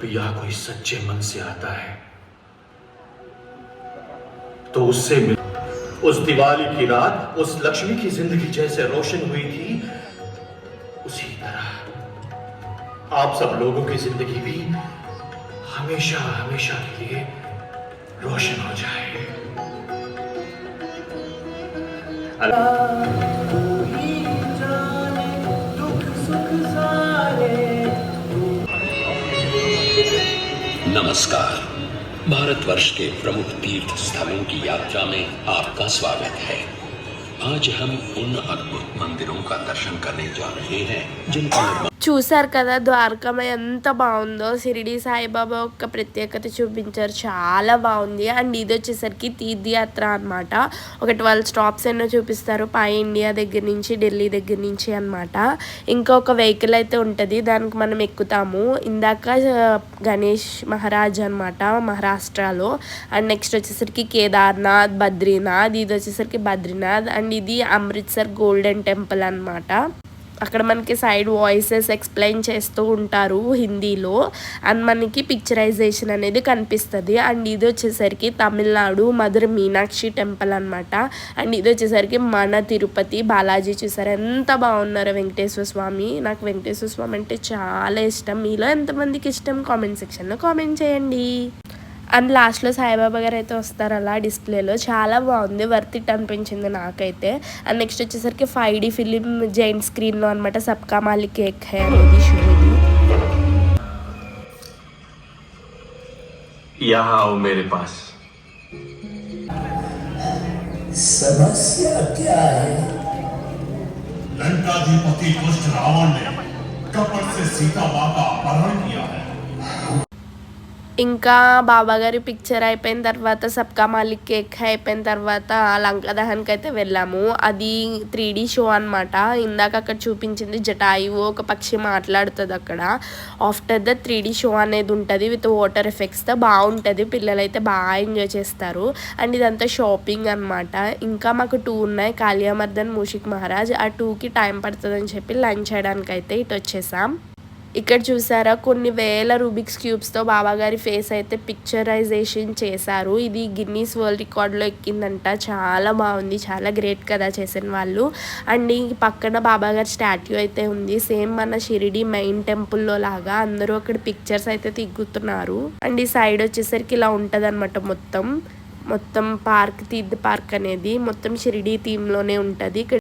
जब यह कोई सच्चे मन से आता है तो उससे मिल उस दिवाली की रात उस लक्ष्मी की जिंदगी जैसे रोशन हुई थी, उसी तरह आप सब लोगों की जिंदगी भी हमेशा हमेशा के लिए रोशन हो जाए। नमस्कार। भारतवर्ष के प्रमुख तीर्थ स्थलों की यात्रा में आपका स्वागत है। आज हम उन अद्भुत मंदिरों का दर्शन करने जा रहे हैं जिनका निर्माण చూసారు కదా ద్వారకమ్మ ఎంత బాగుందో. షిరిడి సాయిబాబా యొక్క ప్రత్యేకత చూపించారు, చాలా బాగుంది. అండ్ ఇది వచ్చేసరికి తీర్థయాత్ర అనమాట. ఒక 12 స్టాప్స్ ఎన్నో చూపిస్తారు పై ఇండియా దగ్గర నుంచి, ఢిల్లీ దగ్గర నుంచి అనమాట. ఇంకొక వెహికల్ అయితే ఉంటుంది, దానికి మనం ఎక్కుతాము. ఇందాక గణేష్ మహారాజ్ అనమాట మహారాష్ట్రలో. అండ్ నెక్స్ట్ వచ్చేసరికి కేదార్నాథ్, బద్రీనాథ్. ఇది వచ్చేసరికి బద్రీనాథ్. అండ్ ఇది అమృత్సర్ గోల్డెన్ టెంపుల్ అనమాట. అక్కడ మనకి సైడ్ వాయిసెస్ ఎక్స్ప్లెయిన్ చేస్తూ ఉంటారు హిందీలో. అండ్ మనకి పిక్చరైజేషన్ అనేది కనిపిస్తుంది. అండ్ ఇది వచ్చేసరికి తమిళనాడు మధుర మీనాక్షి టెంపుల్ అనమాట. అండ్ ఇది వచ్చేసరికి మన తిరుపతి బాలాజీ. చూసారు ఎంత బాగున్నారు వెంకటేశ్వర స్వామి. నాకు వెంకటేశ్వర స్వామి అంటే చాలా ఇష్టం. మీలో ఎంతమందికి ఇష్టం కామెంట్ సెక్షన్లో కామెంట్ చేయండి. అండ్ లాస్ట్లో సాయిబాబా గారు అయితే వస్తారు అలా డిస్ప్లేలో. చాలా బాగుంది, వర్త్ ఇట్ అనిపించింది నాకైతే. అండ్ నెక్స్ట్ వచ్చేసరికి 5D ఫిలిం జైంట్ స్క్రీన్లో అనమాట సబ్కా మాలిక్ ఏక్ హై అనేది షో. ఇది यहाँ आओ मेरे पास। समस्या क्या है? लंकाधिपति दुष्ट रावण ने कपट से सीता मां का अपहरण किया है। ఇంకా బాబాగారి పిక్చర్ అయిపోయిన తర్వాత సబ్కా మాలిక్ కేక్ అయిపోయిన తర్వాత లంకా దహన్కి అయితే వెళ్ళాము. అది 3D షో అనమాట. ఇందాక అక్కడ చూపించింది జటాయువు ఒక పక్షి మాట్లాడుతుంది అక్కడ. ఆఫ్టర్ ద 3D షో అనేది ఉంటుంది విత్ వాటర్ ఎఫెక్ట్స్తో. బాగుంటుంది, పిల్లలు అయితే బాగా ఎంజాయ్ చేస్తారు. అండ్ ఇదంతా షాపింగ్ అనమాట. ఇంకా మాకు 2 ఉన్నాయి, కాళియామర్దన్, మూషిక్ మహారాజ్. ఆ 2కి టైం పడుతుందని చెప్పి లంచ్ చేయడానికి అయితే ఇటు వచ్చేసాం. ఇక్కడ చూసారా కొన్ని వేల రూబిక్స్ క్యూబ్స్తో బాబాగారి ఫేస్ అయితే పిక్చరైజేషన్ చేశారు. ఇది గిన్నీస్ వరల్డ్ రికార్డ్లో ఎక్కిందంట. చాలా బాగుంది, చాలా గ్రేట్ కదా చేసిన వాళ్ళు. అండ్ ఈ పక్కన బాబాగారి స్టాట్యూ అయితే ఉంది, సేమ్ మన షిరిడి మెయిన్ టెంపుల్లో లాగా. అందరూ అక్కడ పిక్చర్స్ అయితే తిగ్గుతున్నారు. అండ్ ఈ సైడ్ వచ్చేసరికి ఇలా ఉంటుంది అనమాట. మొత్తం పార్క్, తీర్థ పార్క్ అనేది మొత్తం షిరిడి థీమ్లోనే ఉంటుంది.